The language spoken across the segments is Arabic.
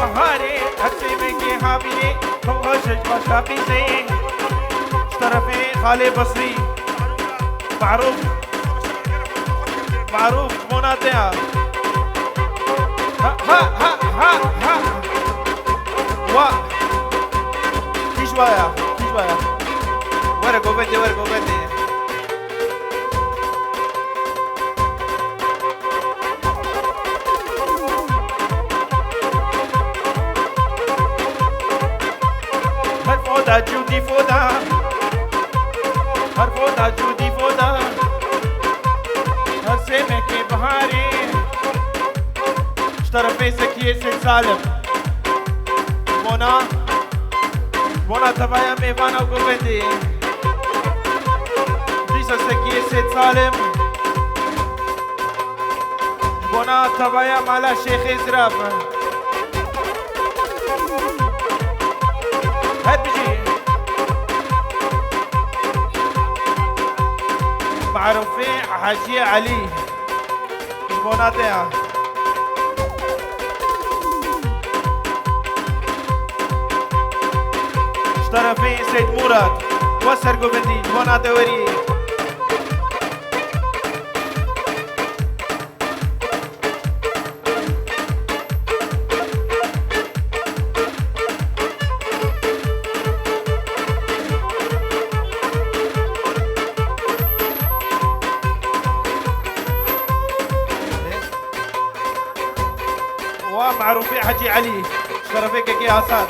بهاري هرسي ميكي حابيني خوشش مشاقي زين اشترفي خالي بصري معروف معروف مناطقة ها ها ها ها ها وا في شوية في شوية ورقوا بدي ورقوا بدي هرفودا جودي فودا هرفودا جودي فودا هرسمك بهاري اشترفي سكية سيد سالم بونا تبايا ميوانا وقوبندي ديسا سكية سيد سالم بونا تبايا مالا شيخ إزراف هاد بجي معروفي حاجي علي بوناتها اشترفي سيد مراد وسر قبندي بوناتها وري معروفي حجي علي اشترفيك كي حسن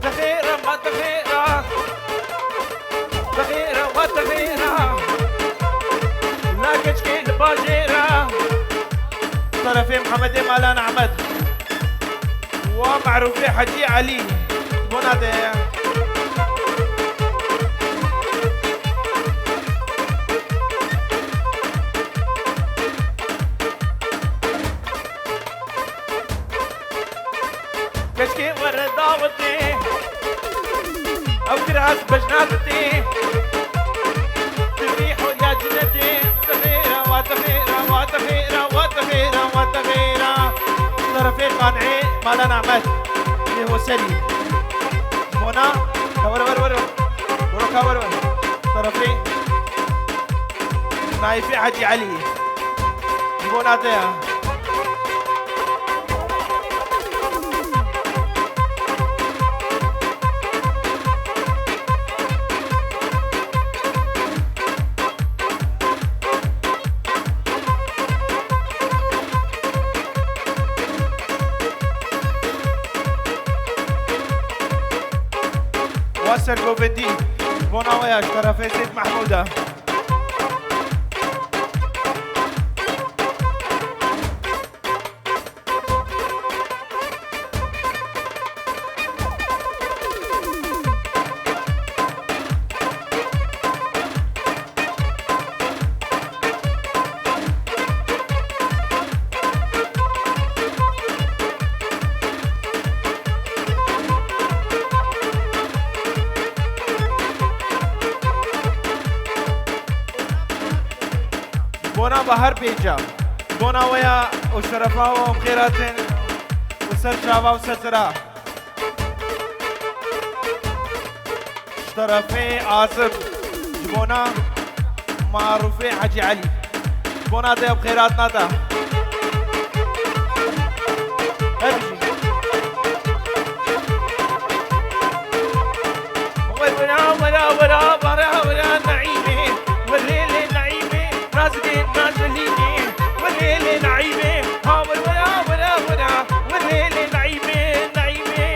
تغيرة ما تغيرة تغيرة ما تغيرة لا كشكي الباجيرة طرفي محمد مالان احمد ومعروفي حجي علي بوناتي كشكي ورد داوتي او كراس بجناتي تريحوا يا جنتي تغيرة وتغيرة وتغيرة وتغيرة وتغيرة طرفي قانعي مالا نعمت اللي هو سري هنا ور ور طرفي نايفي حجي علي بوناتها واسر قوبندي بونا وياش طرفي سيد محمودة بونا بهر بيجا بونا ويا وشرفا وخيرات وسر شابا وسترا اشترفي عاصم بونا معروفي حجي علي بونا ده بخيرات نادا هرجي ورا نعيمي والليل نعيمي رازقين نازليني والليل نعيمي هاور ورا والليل نعيمي نعيمي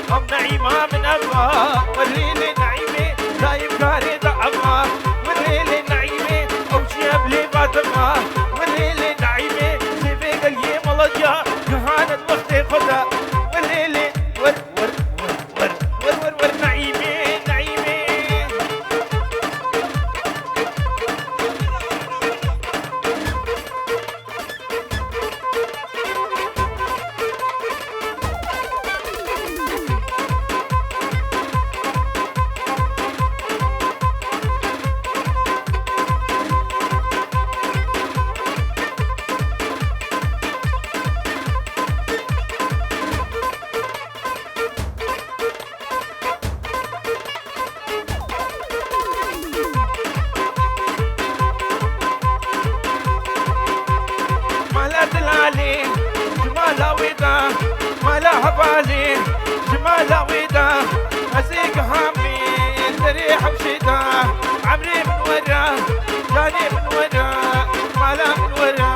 هم نعيمة من أبغى والليل نعيمي دايم كاري ضعفها والليل نعيمي أو شياب لي فاطمة والليل نعيمي سيفي قليم الله جا كهانة وقتي خدا والليل ور نعيمي جمالي جمال ويدا أزيق همي تريح وشدا عمري من ورا جاني من ورا مالا من ورا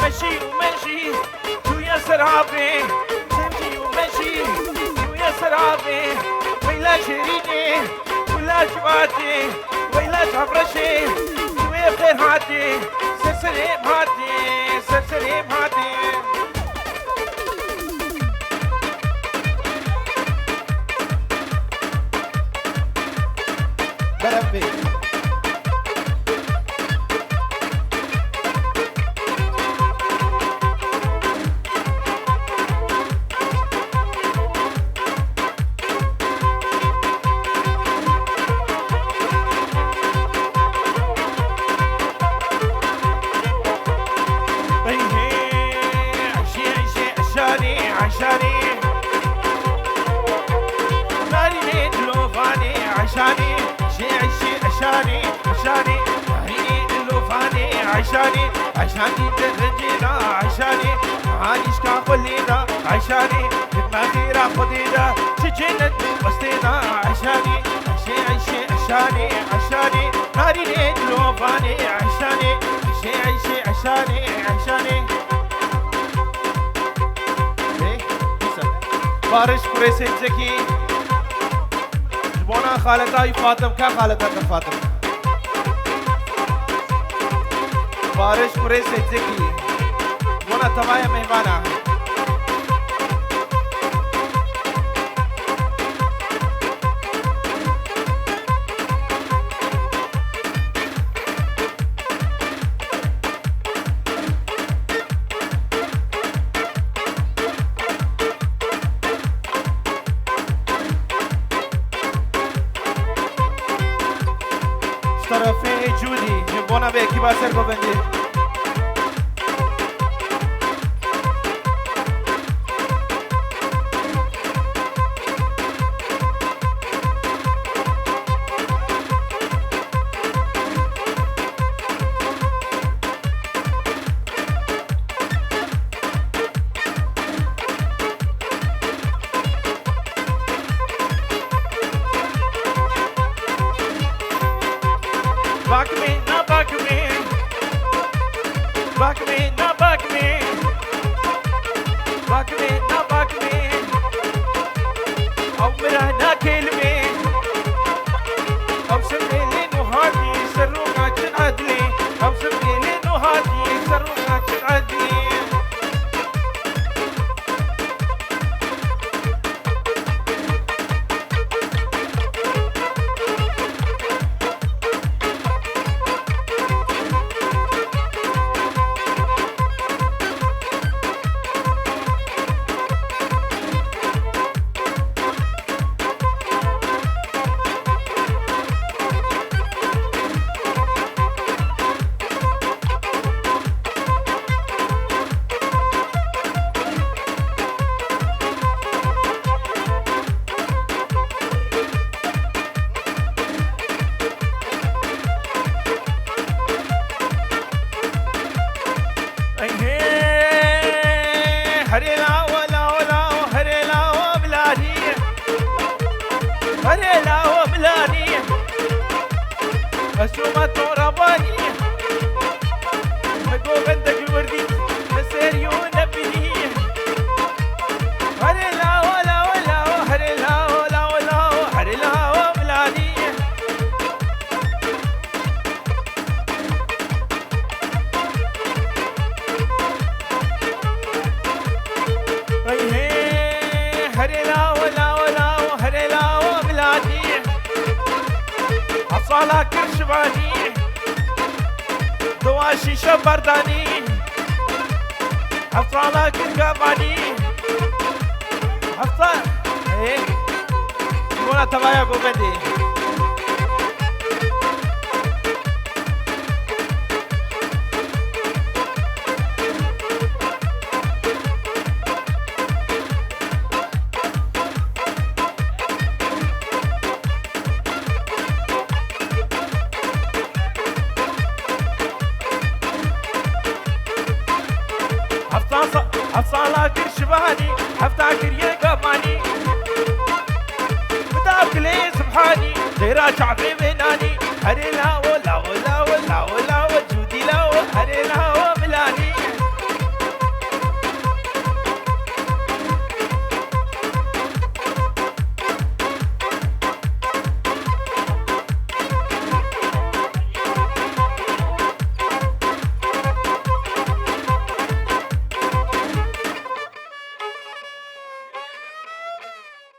مشي ومشي شو يا سرابي تمشي ومشي شو يا سرابي ويلا شريني ولا جواتي ويلا تعبرشي شوية خير هاتي سرسريم هاتي سرسريم هاتي بربي عشاني ناري لوفاني عشاني شي عشاني عشاني ناري لوفاني عشاني عشاني ترجينا عشاني معانيش كاقولينا عشاني دماغي راخدينا سجنت وسطينا عشاني عشاني عشاني ناري لوفاني عشاني عشاني بارش قريسي زكي جبونا خالتاي فاطم كان خالتها فاطم بارش قريسي زكي جبونا تمايا مهمانا طرفي جودي جبونا بيكي باسر ببندي Back me, not back me. Back me, not back me. Back me, not back me. عمرها نا كلمة أو سميلي نهاتي سروقا تنعدلي أو سميلي نهاتي سروقا تنعدلي هريلا ولا هريلا وبلادي هريلا وبلادي أشومة رباني مدو بندق الوردي نسيريو نبني هريلا ولا هريلا ولا هريلا وبلادي هريلا ولا هريلا وبلادي حصالة كرشباني دواشي شبرداني حصالة كرقاباني حصالة هيك يقولها تبايا قوبندي حصالات الشباني حفتاكر يا قماني بداك لي سبحاني غيرها شعبي بناني هري لا ولا ولا ولا ولا وجودي لا هري لا